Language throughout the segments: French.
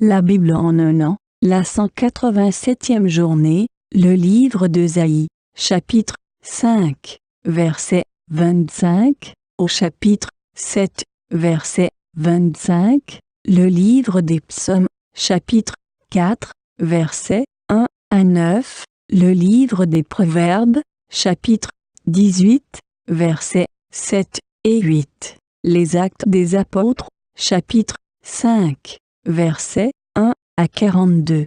La Bible en un an, la 187e journée, le livre d'Ésaïe, chapitre 5, verset 25, au chapitre 7, verset 25, le livre des psaumes, chapitre 4, versets 1 à 9, le livre des proverbes, chapitre 18, versets 7 et 8, les actes des apôtres, chapitre 5, versets 1 à 42.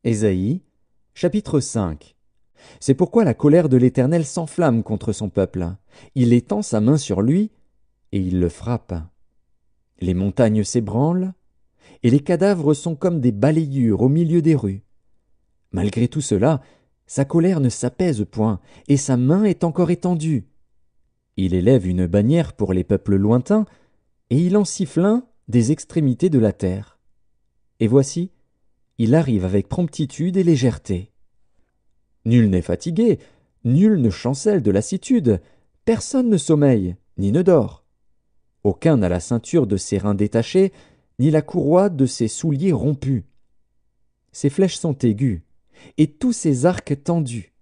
Ésaïe, chapitre 5. C'est pourquoi la colère de l'Éternel s'enflamme contre son peuple. Il étend sa main sur lui, et il le frappe. Les montagnes s'ébranlent, et les cadavres sont comme des balayures au milieu des rues. Malgré tout cela, sa colère ne s'apaise point, et sa main est encore étendue. Il élève une bannière pour les peuples lointains, et il en siffle un des extrémités de la terre. Et voici, il arrive avec promptitude et légèreté. Nul n'est fatigué, nul ne chancelle de lassitude, personne ne sommeille, ni ne dort. Aucun n'a la ceinture de ses reins détachée, ni la courroie de ses souliers rompus. Ses flèches sont aiguës, et tous ses arcs tendus.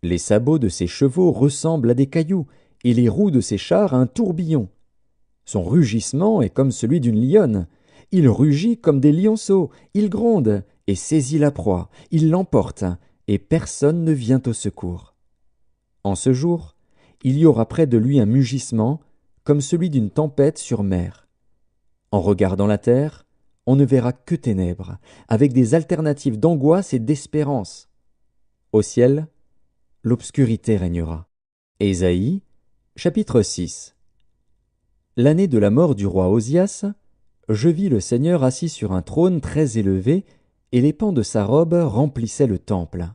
Les sabots de ses chevaux ressemblent à des cailloux, et les roues de ses chars à un tourbillon. Son rugissement est comme celui d'une lionne. Il rugit comme des lionceaux, il gronde et saisit la proie, il l'emporte, et personne ne vient au secours. En ce jour, il y aura près de lui un mugissement, comme celui d'une tempête sur mer. En regardant la terre, on ne verra que ténèbres, avec des alternatives d'angoisse et d'espérance. Au ciel, l'obscurité régnera. Ésaïe, chapitre 6. L'année de la mort du roi Osias, je vis le Seigneur assis sur un trône très élevé, et les pans de sa robe remplissaient le temple.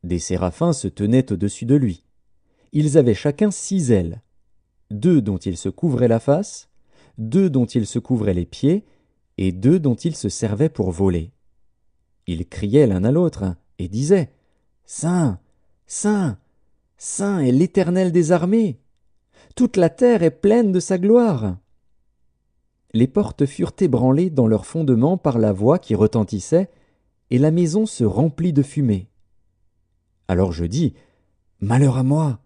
Des séraphins se tenaient au-dessus de lui. Ils avaient chacun 6 ailes, 2 dont ils se couvraient la face, 2 dont ils se couvraient les pieds, et 2 dont ils se servaient pour voler. Ils criaient l'un à l'autre, et disaient « Saint, Saint, Saint est l'Éternel des armées. Toute la terre est pleine de sa gloire. » Les portes furent ébranlées dans leurs fondements par la voix qui retentissait, et la maison se remplit de fumée. Alors je dis, Malheur à moi!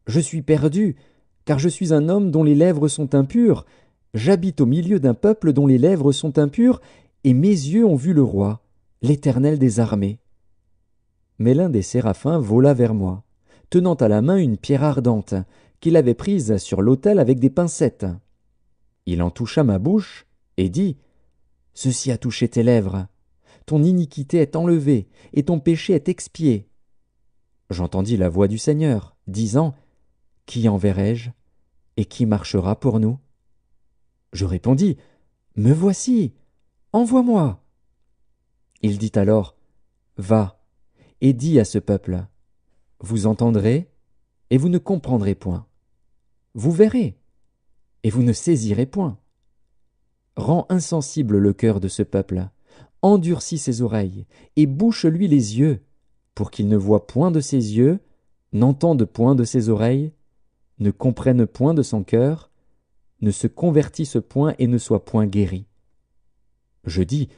Je suis perdu, car je suis un homme dont les lèvres sont impures. J'habite au milieu d'un peuple dont les lèvres sont impures, et mes yeux ont vu le roi, l'Éternel des armées. Mais l'un des séraphins vola vers moi, tenant à la main une pierre ardente, qu'il avait prise sur l'autel avec des pincettes. Il en toucha ma bouche et dit « Ceci a touché tes lèvres. Ton iniquité est enlevée et ton péché est expié. » J'entendis la voix du Seigneur, disant « Qui enverrai-je et qui marchera pour nous ?» Je répondis « Me voici, envoie-moi. » Il dit alors « Va et dis à ce peuple, vous entendrez et vous ne comprendrez point. Vous verrez et vous ne saisirez point. Rends insensible le cœur de ce peuple, endurcis ses oreilles, et bouche-lui les yeux, pour qu'il ne voie point de ses yeux, n'entende point de ses oreilles, ne comprenne point de son cœur, ne se convertisse point et ne soit point guéri. Je dis,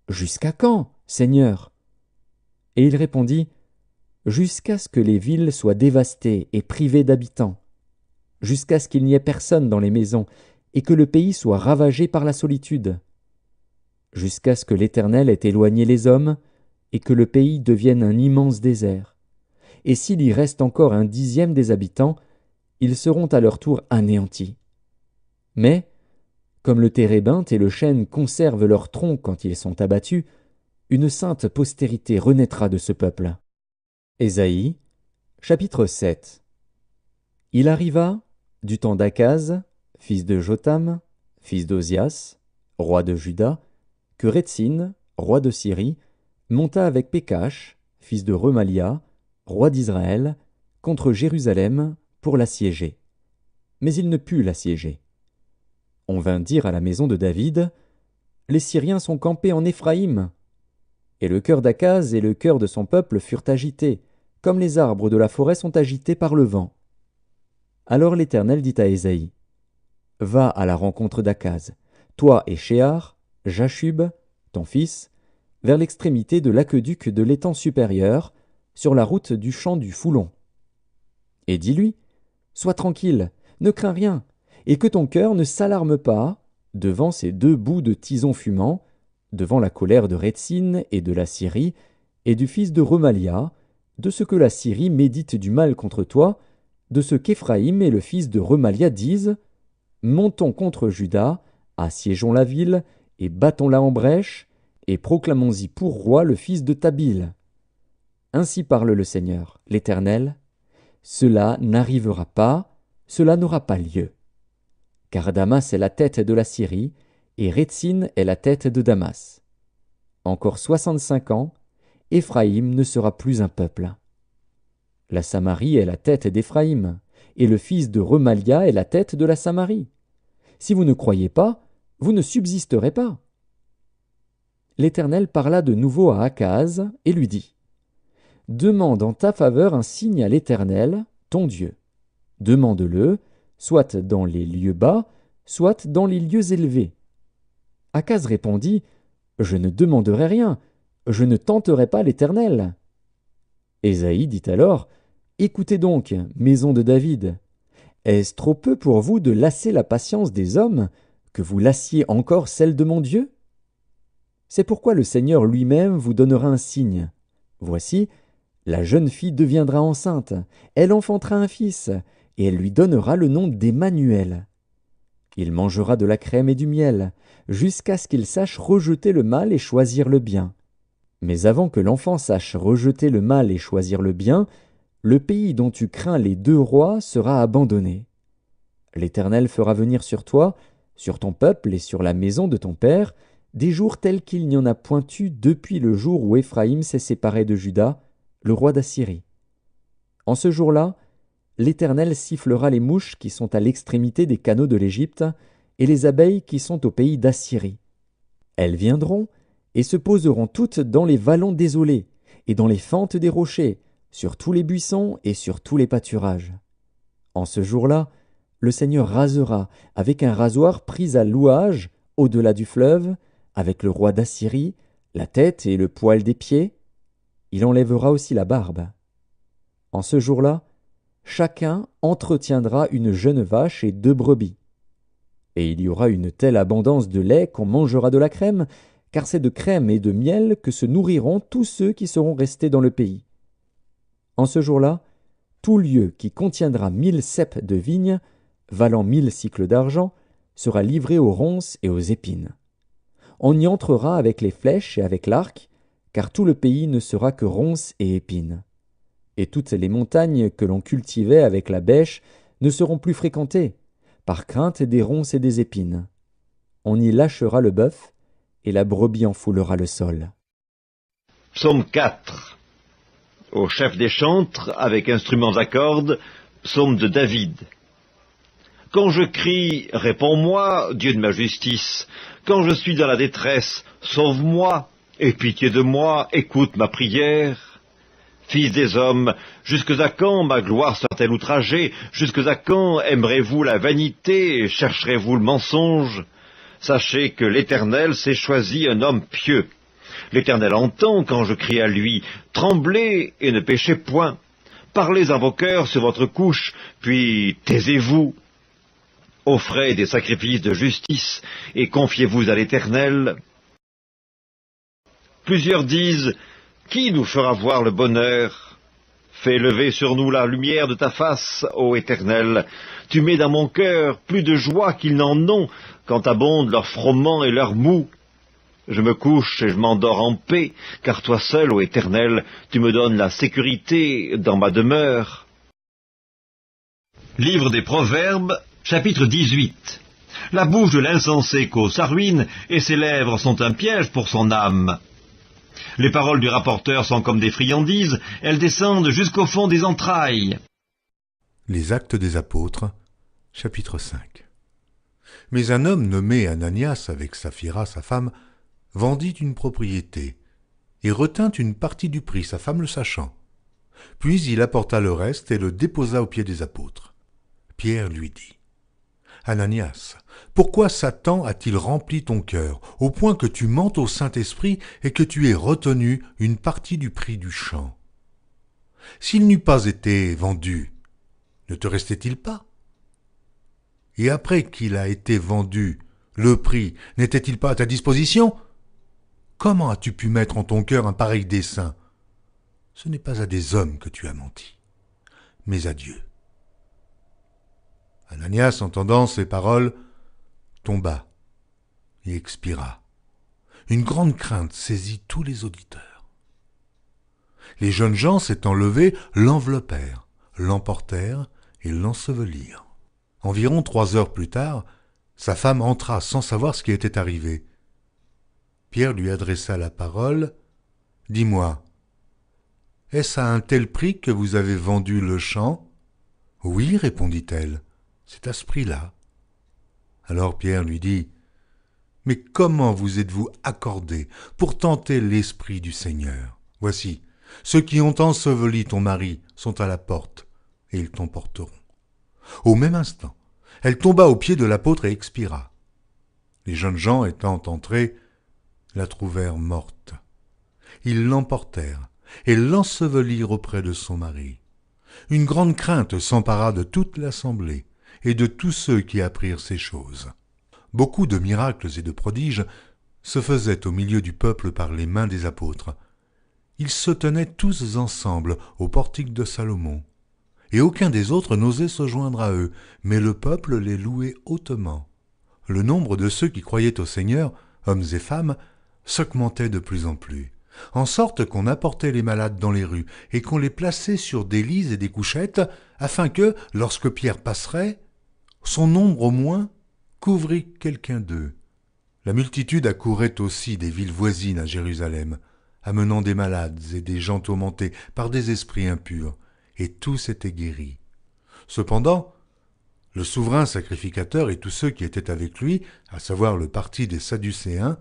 Jusqu'à quand, Seigneur? Et il répondit, Jusqu'à ce que les villes soient dévastées et privées d'habitants, jusqu'à ce qu'il n'y ait personne dans les maisons, et que le pays soit ravagé par la solitude, jusqu'à ce que l'Éternel ait éloigné les hommes, et que le pays devienne un immense désert. Et s'il y reste encore 1/10 des habitants, ils seront à leur tour anéantis. Mais, comme le térébinthe et le chêne conservent leurs troncs quand ils sont abattus, une sainte postérité renaîtra de ce peuple. Ésaïe, chapitre 7. Il arriva, du temps d'Akaz, fils de Jotham, fils d'Ozias, roi de Juda, que Rétzin, roi de Syrie, monta avec Pékash, fils de Remalia, roi d'Israël, contre Jérusalem pour l'assiéger. Mais il ne put l'assiéger. On vint dire à la maison de David, « Les Syriens sont campés en Éphraïm. » Et le cœur d'Akaz et le cœur de son peuple furent agités, comme les arbres de la forêt sont agités par le vent. Alors l'Éternel dit à Ésaïe, « Va à la rencontre d'Akaz, toi et Shéar, Jashub, ton fils, vers l'extrémité de l'aqueduc de l'étang supérieur, sur la route du champ du Foulon. Et dis-lui, sois tranquille, ne crains rien, et que ton cœur ne s'alarme pas devant ces deux bouts de tison fumant, devant la colère de Rétzin et de la Syrie, et du fils de Remalia, de ce que la Syrie médite du mal contre toi, de ce qu'Éphraïm et le fils de Remalia disent, montons contre Juda, assiégeons la ville, et battons-la en brèche, et proclamons-y pour roi le fils de Tabil. Ainsi parle le Seigneur, l'Éternel, cela n'arrivera pas, cela n'aura pas lieu. Car Damas est la tête de la Syrie, et Rétzin est la tête de Damas. Encore 65 ans, Éphraïm ne sera plus un peuple. La Samarie est la tête d'Éphraïm, et le fils de Remalia est la tête de la Samarie. Si vous ne croyez pas, vous ne subsisterez pas. L'Éternel parla de nouveau à Akaz et lui dit, « Demande en ta faveur un signe à l'Éternel, ton Dieu. Demande-le, soit dans les lieux bas, soit dans les lieux élevés. » Akaz répondit, « Je ne demanderai rien, je ne tenterai pas l'Éternel. » Ésaïe dit alors, « Écoutez donc, maison de David, est-ce trop peu pour vous de lasser la patience des hommes, que vous lassiez encore celle de mon Dieu? C'est pourquoi le Seigneur lui-même vous donnera un signe. Voici, la jeune fille deviendra enceinte, elle enfantera un fils, et elle lui donnera le nom d'Emmanuel. Il mangera de la crème et du miel, jusqu'à ce qu'il sache rejeter le mal et choisir le bien. Mais avant que l'enfant sache rejeter le mal et choisir le bien, le pays dont tu crains les deux rois sera abandonné. L'Éternel fera venir sur toi, sur ton peuple et sur la maison de ton père, des jours tels qu'il n'y en a point eu depuis le jour où Éphraïm s'est séparé de Juda, le roi d'Assyrie. En ce jour-là, l'Éternel sifflera les mouches qui sont à l'extrémité des canaux de l'Égypte et les abeilles qui sont au pays d'Assyrie. Elles viendront et se poseront toutes dans les vallons désolés et dans les fentes des rochers, sur tous les buissons et sur tous les pâturages. En ce jour-là, le Seigneur rasera avec un rasoir pris à louage au-delà du fleuve, avec le roi d'Assyrie, la tête et le poil des pieds. Il enlèvera aussi la barbe. En ce jour-là, chacun entretiendra une jeune vache et 2 brebis. Et il y aura une telle abondance de lait qu'on mangera de la crème, car c'est de crème et de miel que se nourriront tous ceux qui seront restés dans le pays. En ce jour-là, tout lieu qui contiendra 1000 ceps de vigne, valant 1000 cycles d'argent, sera livré aux ronces et aux épines. On y entrera avec les flèches et avec l'arc, car tout le pays ne sera que ronces et épines. Et toutes les montagnes que l'on cultivait avec la bêche ne seront plus fréquentées, par crainte des ronces et des épines. On y lâchera le bœuf, et la brebis en foulera le sol. Psaume 4. Au chef des chantres, avec instruments à cordes, psaume de David. Quand je crie, réponds-moi, Dieu de ma justice. Quand je suis dans la détresse, sauve-moi. Aie pitié de moi, écoute ma prière. Fils des hommes, jusque à quand ma gloire sera-t-elle outragée? Jusque à quand aimerez-vous la vanité, chercherez-vous le mensonge? Sachez que l'Éternel s'est choisi un homme pieux. L'Éternel entend quand je crie à lui. Tremblez et ne péchez point. Parlez en vos cœurs sur votre couche, puis taisez-vous. Offrez des sacrifices de justice et confiez-vous à l'Éternel. Plusieurs disent, qui nous fera voir le bonheur? Fais lever sur nous la lumière de ta face, ô Éternel. Tu mets dans mon cœur plus de joie qu'ils n'en ont quand abondent leurs froment et leurs mou. Je me couche et je m'endors en paix, car toi seul, ô Éternel, tu me donnes la sécurité dans ma demeure. Livre des Proverbes, chapitre 18. La bouche de l'insensé cause sa ruine, et ses lèvres sont un piège pour son âme. Les paroles du rapporteur sont comme des friandises, elles descendent jusqu'au fond des entrailles. Les Actes des Apôtres, chapitre 5. Mais un homme nommé Ananias, avec Saphira, sa femme, vendit une propriété et retint une partie du prix, sa femme le sachant. Puis il apporta le reste et le déposa aux pieds des apôtres. Pierre lui dit, Ananias, pourquoi Satan a-t-il rempli ton cœur, au point que tu mentes au Saint-Esprit et que tu aies retenu une partie du prix du champ? S'il n'eût pas été vendu, ne te restait-il pas? Et après qu'il a été vendu, le prix n'était-il pas à ta disposition? Comment as-tu pu mettre en ton cœur un pareil dessein? Ce n'est pas à des hommes que tu as menti, mais à Dieu. Ananias, entendant ces paroles, tomba et expira. Une grande crainte saisit tous les auditeurs. Les jeunes gens s'étant levés, l'enveloppèrent, l'emportèrent et l'ensevelirent. Environ 3 heures plus tard, sa femme entra sans savoir ce qui était arrivé. Pierre lui adressa la parole. « Dis-moi, est-ce à un tel prix que vous avez vendu le champ ?»« Oui, répondit-elle, c'est à ce prix-là. » Alors Pierre lui dit, « Mais comment vous êtes-vous accordé pour tenter l'Esprit du Seigneur? Voici, ceux qui ont enseveli ton mari sont à la porte, et ils t'emporteront. » Au même instant, elle tomba aux pieds de l'apôtre et expira. Les jeunes gens étant entrés, la trouvèrent morte. Ils l'emportèrent et l'ensevelirent auprès de son mari. Une grande crainte s'empara de toute l'assemblée et de tous ceux qui apprirent ces choses. Beaucoup de miracles et de prodiges se faisaient au milieu du peuple par les mains des apôtres. Ils se tenaient tous ensemble au portique de Salomon, et aucun des autres n'osait se joindre à eux, mais le peuple les louait hautement. Le nombre de ceux qui croyaient au Seigneur, hommes et femmes, s'augmentait de plus en plus, en sorte qu'on apportait les malades dans les rues et qu'on les plaçait sur des lits et des couchettes, afin que, lorsque Pierre passerait, son ombre au moins couvrit quelqu'un d'eux. La multitude accourait aussi des villes voisines à Jérusalem, amenant des malades et des gens tourmentés par des esprits impurs, et tous étaient guéris. Cependant, le souverain sacrificateur et tous ceux qui étaient avec lui, à savoir le parti des Sadducéens,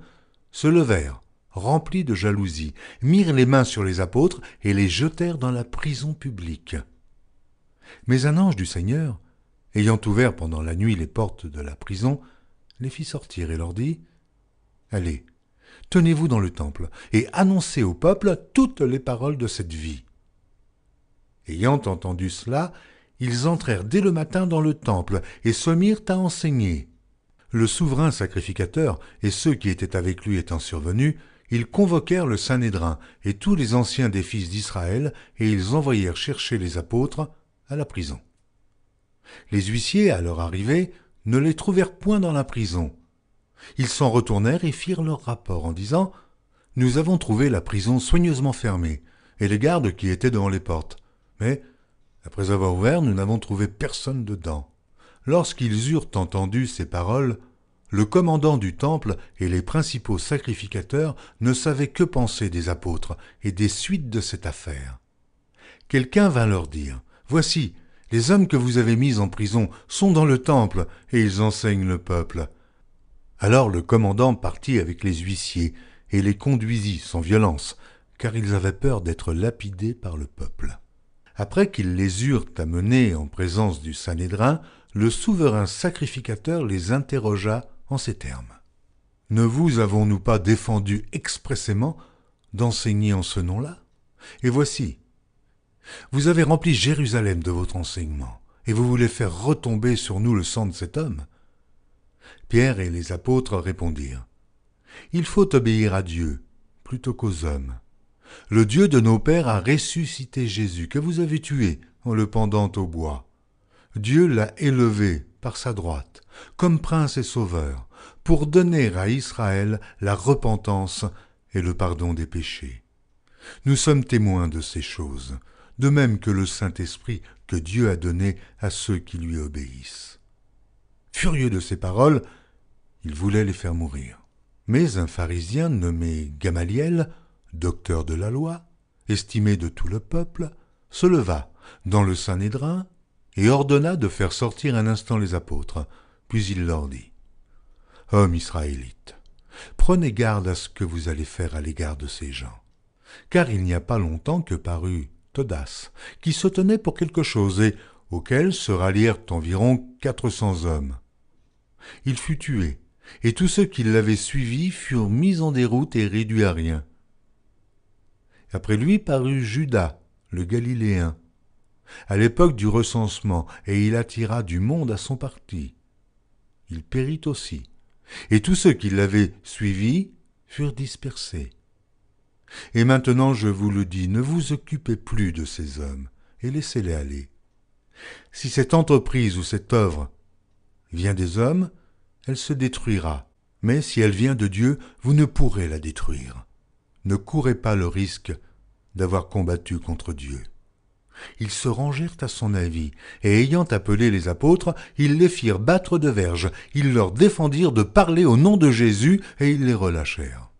se levèrent, remplis de jalousie, mirent les mains sur les apôtres et les jetèrent dans la prison publique. Mais un ange du Seigneur, ayant ouvert pendant la nuit les portes de la prison, les fit sortir et leur dit « Allez, tenez-vous dans le temple et annoncez au peuple toutes les paroles de cette vie. » Ayant entendu cela, ils entrèrent dès le matin dans le temple et se mirent à enseigner. Le souverain sacrificateur et ceux qui étaient avec lui étant survenus, ils convoquèrent le Sanhédrin et tous les anciens des fils d'Israël, et ils envoyèrent chercher les apôtres à la prison. Les huissiers, à leur arrivée, ne les trouvèrent point dans la prison. Ils s'en retournèrent et firent leur rapport en disant « Nous avons trouvé la prison soigneusement fermée, et les gardes qui étaient devant les portes. Mais, après avoir ouvert, nous n'avons trouvé personne dedans. » Lorsqu'ils eurent entendu ces paroles, le commandant du temple et les principaux sacrificateurs ne savaient que penser des apôtres et des suites de cette affaire. Quelqu'un vint leur dire « Voici, les hommes que vous avez mis en prison sont dans le temple et ils enseignent le peuple. » Alors le commandant partit avec les huissiers et les conduisit sans violence, car ils avaient peur d'être lapidés par le peuple. Après qu'ils les eurent amenés en présence du Sanhédrin, le souverain sacrificateur les interrogea en ces termes. « Ne vous avons-nous pas défendu expressément d'enseigner en ce nom-là? Et voici, vous avez rempli Jérusalem de votre enseignement, et vous voulez faire retomber sur nous le sang de cet homme. » Pierre et les apôtres répondirent, « Il faut obéir à Dieu plutôt qu'aux hommes. Le Dieu de nos pères a ressuscité Jésus, que vous avez tué en le pendant au bois. Dieu l'a élevé par sa droite, comme prince et sauveur, pour donner à Israël la repentance et le pardon des péchés. Nous sommes témoins de ces choses, de même que le Saint-Esprit que Dieu a donné à ceux qui lui obéissent. » Furieux de ces paroles, il voulait les faire mourir. Mais un pharisien nommé Gamaliel, docteur de la loi, estimé de tout le peuple, se leva dans le Sanhédrin et ordonna de faire sortir un instant les apôtres. Puis il leur dit « Hommes israélites, prenez garde à ce que vous allez faire à l'égard de ces gens. Car il n'y a pas longtemps que parut Theudas, qui se tenait pour quelque chose et auquel se rallièrent environ 400 hommes. Il fut tué, et tous ceux qui l'avaient suivi furent mis en déroute et réduits à rien. Après lui parut Judas, le Galiléen, à l'époque du recensement, et il attira du monde à son parti. Il périt aussi, et tous ceux qui l'avaient suivi furent dispersés. Et maintenant je vous le dis, ne vous occupez plus de ces hommes, et laissez-les aller. Si cette entreprise ou cette œuvre vient des hommes, elle se détruira. Mais si elle vient de Dieu, vous ne pourrez la détruire. Ne courez pas le risque d'avoir combattu contre Dieu. Ils se rangèrent à son avis, et ayant appelé les apôtres, ils les firent battre de verges. Ils leur défendirent de parler au nom de Jésus, et ils les relâchèrent.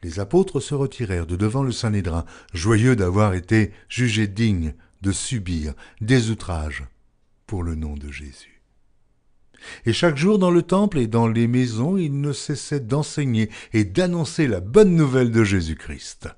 Les apôtres se retirèrent de devant le Sanhédrin, joyeux d'avoir été jugés dignes de subir des outrages pour le nom de Jésus. Et chaque jour dans le temple et dans les maisons, ils ne cessaient d'enseigner et d'annoncer la bonne nouvelle de Jésus-Christ.